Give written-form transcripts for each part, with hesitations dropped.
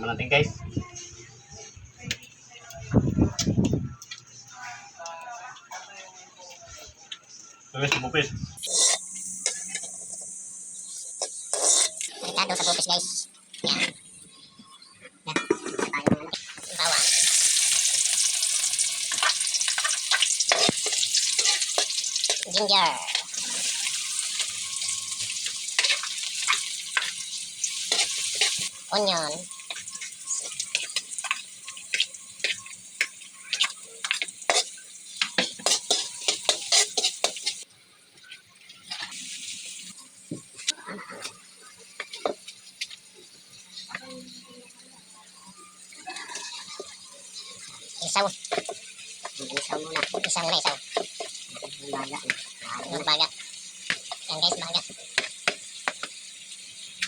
naman natin guys. So guys, bupis. Delikado sa bupis guys. Yan. Bawang. Ginger. Onion. Isaw. Isaw muna. Isaw muna, isaw. Baga. Baga. Yan guys, baga.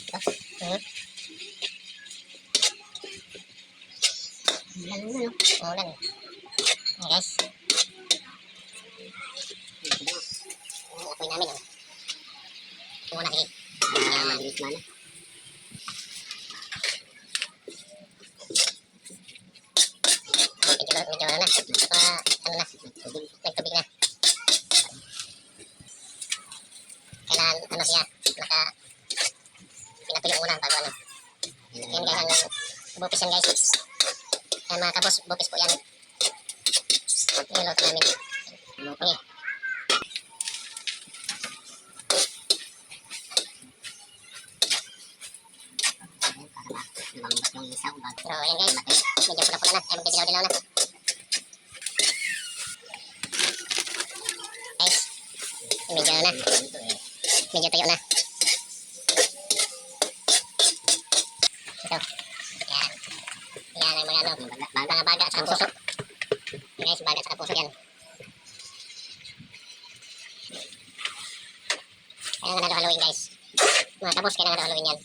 Ito. Ulan. Yan guys. Apoy namin. Ito muna sige. Mabilis na. Medyo ano na. Ano na. Nagtubig na. Kailangan ano siya. Pinatuyo muna bago ano. Yan guys. Bupis yan guys. Yan mga kabos. Bupis po yan. Niluto namin. Okay. So yan guys. Medyo pula-pula na. Ay medyo dilaw-dilaw na. Guys. Medyo na. Medyo tuyo na. Ito. Yan. Yan ang mga ano. Mga baga sa puso. Guys, baga sa puso yan. Kaya nga halo-haloin guys. Mga kabos, kaya nga halo-haloin yan.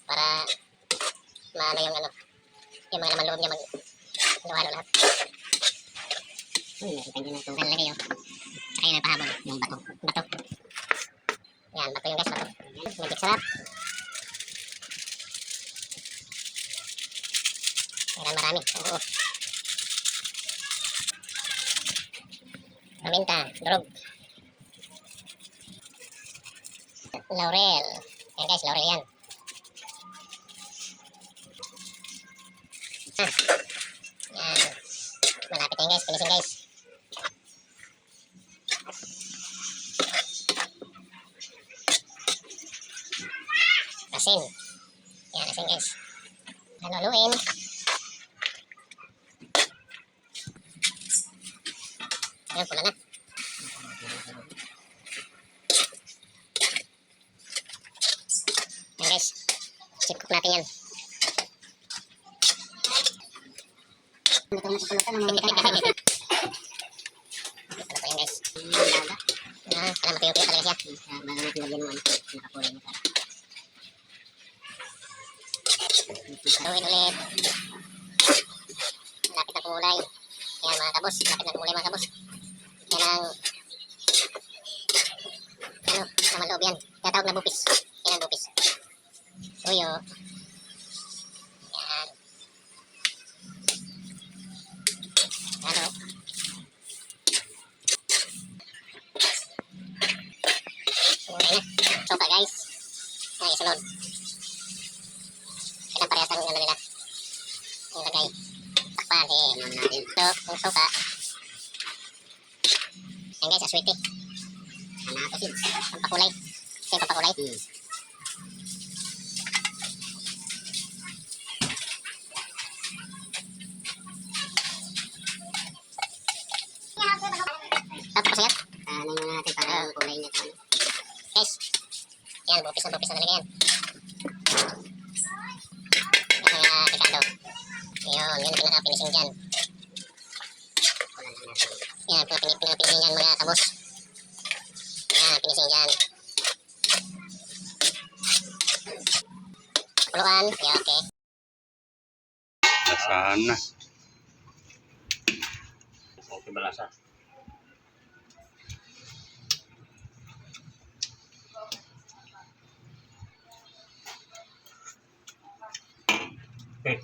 Para maano yung ano. Yung mga laman loob niya mag-halo lahat. Nakita nyo na ito. Nalagay yun. Saka yung napahabol. Yung bato. Bato. Yan, bato yung guys, bato. Magic sarap. Kailan marami. Oo. Paminta, durog. Laurel. Yan guys, laurel yan. Yan. Malapit na yan guys, finishing guys. Asin. Yan, asin guys. Haluin. Ayan, pula na. Ayan guys. Chip cook natin yan. Ito po yan guys. Para matuyo-tuyo talaga siya. Bago natin lagyan mo nakakulay mo para. Haluin ulit. Lapit na kumulay. Yan mga kabos. Lapit na kumulay mga kabos. Yan ang ano, naman loob yan. Tatawag na bupis. Yan ang bupis. Suyo. Yan. Ano? Sumulay na. Soka guys. Yan, isunod. Kailan parehas ang ano nila. Yung lagay. Takpan. Ito, yung soka. Yan guys, aswete. Pampakulay. Ito yung pampakulay. Tapos yan. Ano yung natin para ang kulay niya. Guys. Yan, bupis na talaga yan. Yan mga tikado. Yun, yun pinaka-finishing dyan. Yan, pinaka-finishing dyan mga kabos. Yan, finishing dyan. Puluan, yeah, okay. Lasahan na. Okay ba lasa? Okay.